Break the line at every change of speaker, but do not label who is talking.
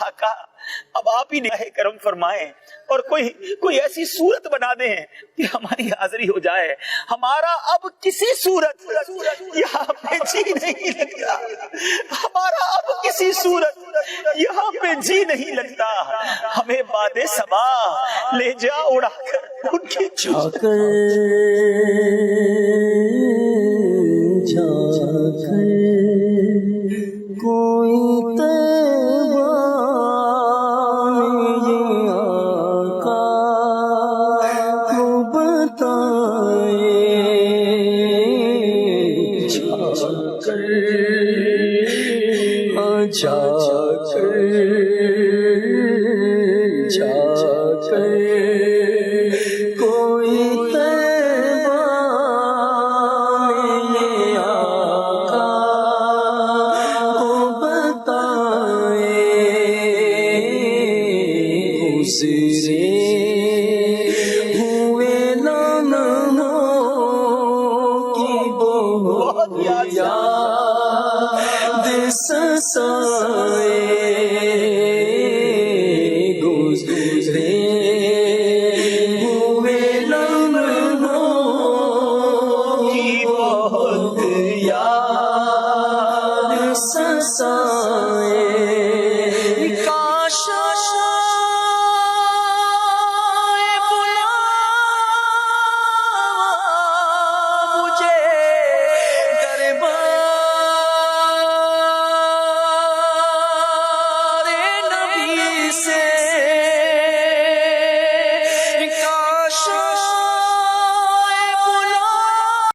آقا اب آپ ہی نگاہ کرم فرمائیں اور کوئی ایسی صورت بنا دیں کہ ہماری حاضری ہو جائے. ہمارا اب کسی صورت یہاں پہ جی نہیں لگتا, ہمارا اب کسی صورت یہاں پہ جی نہیں لگتا. ہمیں باد صبا لے جا اڑا کر ان کی
جا کر کوئی
سا